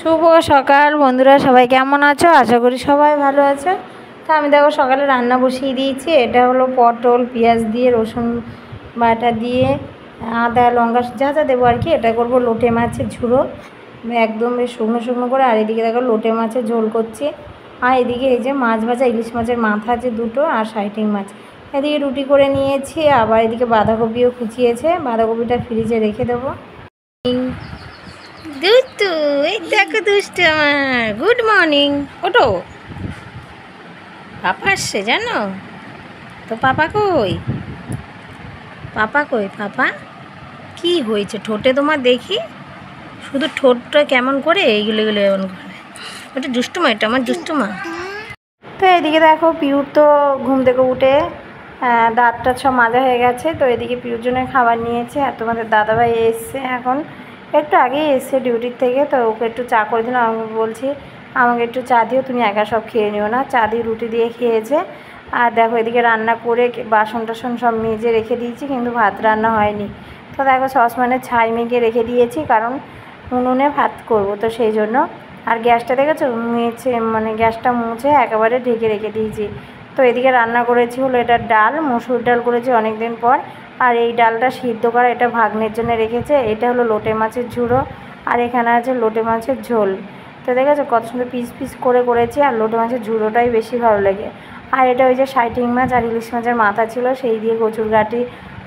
শুভ সকাল বন্ধুরা, সবাই কেমন আছো? আশা করি সবাই ভালো আছে। তো আমি দেখো সকালে রান্না বসিয়ে দিয়েছি। এটা হলো পটল পেঁয়াজ দিয়ে রসুন বাটা দিয়ে আদা লঙ্কা যা যা দেবো আর কি। এটা করবো লোটে মাছের ঝুড়ো, একদম বেশ শুকনো শুকনো করে। আর এদিকে দেখো লোটে মাছের ঝোল করছি। আর এদিকে এই যে মাছ ভাজা, ইলিশ মাছের মাথা আছে দুটো, আর সাইটিং মাছ। এদিকে রুটি করে নিয়েছি। আবার এদিকে বাঁধাকপিও কুচিয়েছে, বাঁধাকপিটা ফ্রিজে রেখে দেবো। দুষ্টু, এই দেখো দুষ্টু আমার। Good morning. ওঠো, পাপা আসছে জানো তো? পাপা কই? পাপা কই? পাপা কি হয়েছে ঠোঁটে তোমার? দেখি শুধু ঠোঁটটা কেমন করে এইগুলো এগুলো এমন করে। ওটা দুষ্টুমা, এটা আমার দুষ্টুমা। তো এদিকে দেখো পিউর তো ঘুম থেকে উঠে দাঁতটা সব মাজা হয়ে গেছে। তো এদিকে পিউর জন্য খাবার নিয়েছে। আর তোমাদের দাদাভাই এসছে, এখন একটু আগেই এসছে ডিউটির থেকে। তো ওকে একটু চা করে দিলাম। আমি বলছি আমাকে একটু চা দিও, তুমি একা সব খেয়ে নিও না। চা দিয়ে রুটি দিয়ে খেয়েছে। আর দেখো এদিকে রান্না করে বাসন টাসন সব মেজে রেখে দিয়েছি, কিন্তু ভাত রান্না হয়নি। তো দেখো সসপ্যানে ছাই মেখে রেখে দিয়েছি, কারণ উনুনে ভাত করব, তো সেই জন্য। আর গ্যাসটা দেখেছো মুছে, মানে গ্যাসটা মুছে একেবারে ঢেকে রেখে দিয়েছি। তো এদিকে রান্না করেছি হলো এটা ডাল, মসুর ডাল করেছি অনেক দিন পর। আর এই ডালটা সিদ্ধ করা, এটা ভাগ্নের জন্য রেখেছে। এটা হলো লোটে মাছের ঝুড়ো, আর এখানে আছে লোটে মাছের ঝোল। তো দেখেছো কত সুন্দর পিস পিস করে করেছি। আর লোটে মাছের ঝুড়োটাই বেশি ভালো লাগে। আর এটা ওই যে সাইটিং মাছ আর ইলিশ মাছের মাথা ছিল, সেই দিয়ে কচুর গাঁটি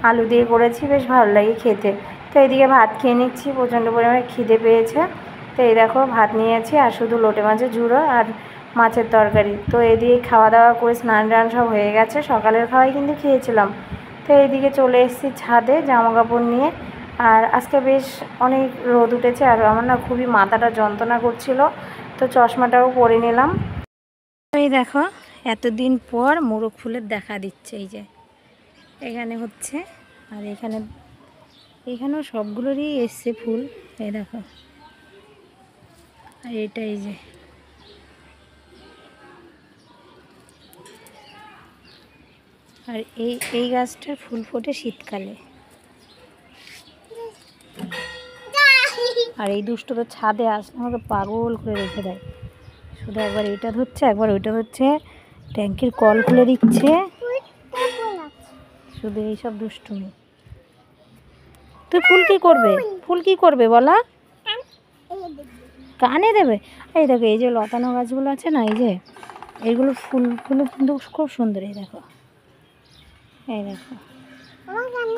আলু দিয়ে করেছি, বেশ ভালো লাগে খেতে। তো এইদিকে ভাত খেয়ে নিচ্ছি, প্রচণ্ড পরিমাণে খিদে পেয়েছে। তো এই দেখো ভাত নিয়েছি, আর শুধু লোটে মাছের ঝুড়ো আর মাছের তরকারি। তো এদিকে খাওয়া দাওয়া করে স্নান টান সব হয়ে গেছে, সকালের খাওয়াই কিন্তু খেয়েছিলাম। তো এইদিকে চলে এসেছি ছাদে জামা কাপড় নিয়ে। আর আজকে বেশ অনেক রোদ উঠেছে, আর আমার না খুবই মাথাটা যন্ত্রণা করছিল, তো চশমাটাও পরে নিলাম। এই দেখো এতদিন পর মোরগ ফুলের দেখা দিচ্ছে। এই যে এখানে হচ্ছে, আর এখানেও সবগুলোরই এসছে ফুল। এই দেখো, আর এটা এই যে, আর এই গাছটার ফুল ফোটে শীতকালে। আর এই দুষ্ট তো ছাদে আসলে আমাকে পাগল করে রেখে দেয়। শুধু একবার এটা ধরছে, একবার ওইটা ধরছে, ট্যাঙ্কির কল খুলে দিচ্ছে, শুধু এইসব দুষ্টুমি। তুই ফুল কি করবে? ফুল কি করবে বলা? কানে দেবে। এই দেখো এই যে লতানো গাছগুলো আছে না, এই যে এইগুলো ফুলগুলো কিন্তু খুব সুন্দর। এই দেখো, এই দেখো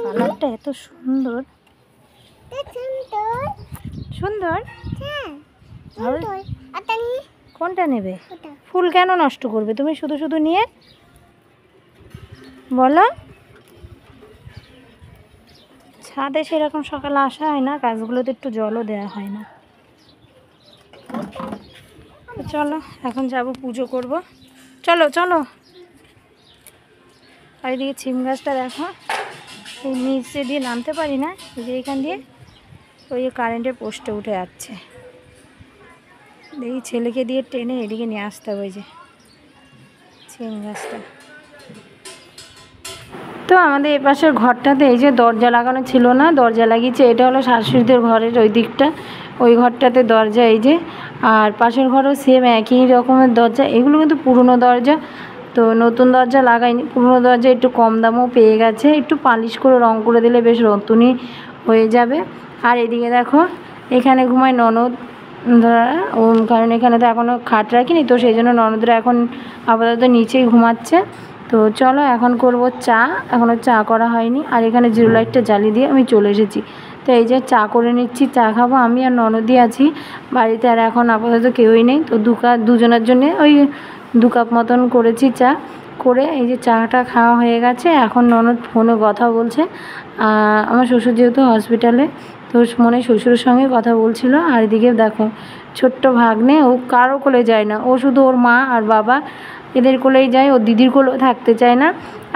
কালারটা এত সুন্দর সুন্দর। কোনটা নেবে? ফুল কেন নষ্ট করবে তুমি শুধু শুধু নিয়ে? বলো, ছাদে সেরকম সকালে আসা হয় না, গাছগুলোতে একটু জলও দেওয়া হয় না। চলো এখন যাব পুজো করব, চলো চলো। আর এদিকে ছিম গাছটা দেখো, এই নিচে দিয়ে নামতে পারি না, এই যে এখান দিয়ে ওই কারেন্টের পোস্টে উঠে যাচ্ছে। দেখি ছেলেকে দিয়ে টেনে এদিকে নিয়ে আসতে হবে, ওই যে ছিম গাছটা। তো আমাদের এপাশের ঘরটাতে এই যে দরজা লাগানো ছিল না, দরজা লাগিয়েছে। এটা হলো শাশুড়িদের ঘরের ওই দিকটা, ওই ঘরটাতে দরজা এই যে। আর পাশের ঘরও সেম একই রকমের দরজা। এগুলো কিন্তু পুরনো দরজা, তো নতুন দরজা লাগাইনি। পুরনো দরজা একটু কম দামও পেয়ে গেছে, একটু পালিশ করে রং করে দিলে বেশ নতুনই হয়ে যাবে। আর এদিকে দেখো এখানে ঘুমায় ননদ, কারণ এখানে তো এখনও খাট রাখিনি, তো সেই জন্য ননদরা এখন আপাতত নিচেই ঘুমাচ্ছে। তো চলো এখন করব চা, এখনও চা করা হয়নি। আর এখানে জিরো লাইটটা জ্বালিয়ে দিয়ে আমি চলে এসেছি। তো এই যে চা করে নিচ্ছি, চা খাবো। আমি আর ননদই আছি বাড়িতে, আর এখন আপাতত কেউই নেই। তো দুজনের জন্যে ওই 2 কাপ মতন করেছি চা করে। এই যে চাটা খাওয়া হয়ে গেছে, এখন ননদ ফোনে কথা বলছে। আমার শ্বশুর যেহেতু হসপিটালে, তো মনে শ্বশুরের সঙ্গে কথা বলছিল। আর এদিকে দেখো ছোট্ট ভাগ্নে, ও কারো কোলে যায় না, ও শুধু ওর মা আর বাবা এদের কোলেই যায়। ও দিদির কোলেও থাকতে চায় না,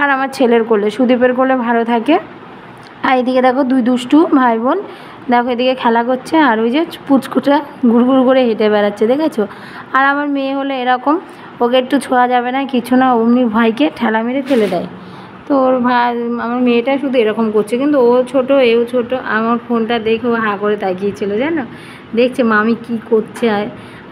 আর আমার ছেলের কোলে, সুদীপের কোলে ভালো থাকে। আর এদিকে দেখো 2 দুষ্টু ভাই বোন, দেখো এদিকে খেলা করছে। আর ওই যে পুচকুটা ঘুরঘুর করে হেঁটে বেড়াচ্ছে, দেখেছো? আর আমার মেয়ে হলে এরকম, ওকে একটু ছোঁয়া যাবে না কিছু না, অমনি ভাইকে ঠেলা মেরে ফেলে দেয়। তো ওর ভাই, আমার মেয়েটা শুধু এরকম করছে, কিন্তু ও ছোট, এও ছোট। আমার ফোনটা দেখে ও হাঁ করে তাকিয়েছিল জানো, দেখছে মামি কি করছে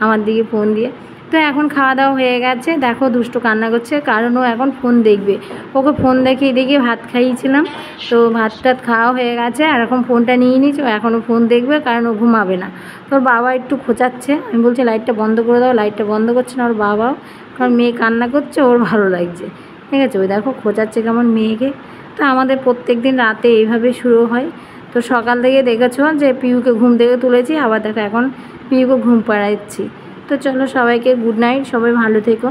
আমার দিকে ফোন দিয়ে। তো এখন খাওয়া দাওয়া হয়ে গেছে, দেখো দুষ্টু কান্না করছে, কারণ ও এখন ফোন দেখবে। ওকে ফোন দেখিয়ে দেখিয়ে ভাত খাইয়েছিলাম, তো ভাত টাত খাওয়া হয়ে গেছে, আর এখন ফোনটা নিয়ে নিয়েছে, ও এখনও ফোন দেখবে, কারণ ও ঘুমাবে না। তোর বাবা একটু খোঁচাচ্ছে, আমি বলছি লাইটটা বন্ধ করে দাও, লাইটটা বন্ধ করছে না ওর বাবাও, কারণ মেয়ে কান্না করছে, ওর ভালো লাগছে। ঠিক আছে, ওই দেখো খোঁচাচ্ছে কেমন মেয়েকে। তো আমাদের প্রত্যেক দিন রাতে এইভাবে শুরু হয়। তো সকাল থেকে দেখেছো যে পিউকে ঘুম থেকে তুলেছি, আবার দেখো এখন পিউকে ঘুম পাড়াচ্ছি। তো চলো সবাইকে গুড নাইট, সবাই ভালো থেকো।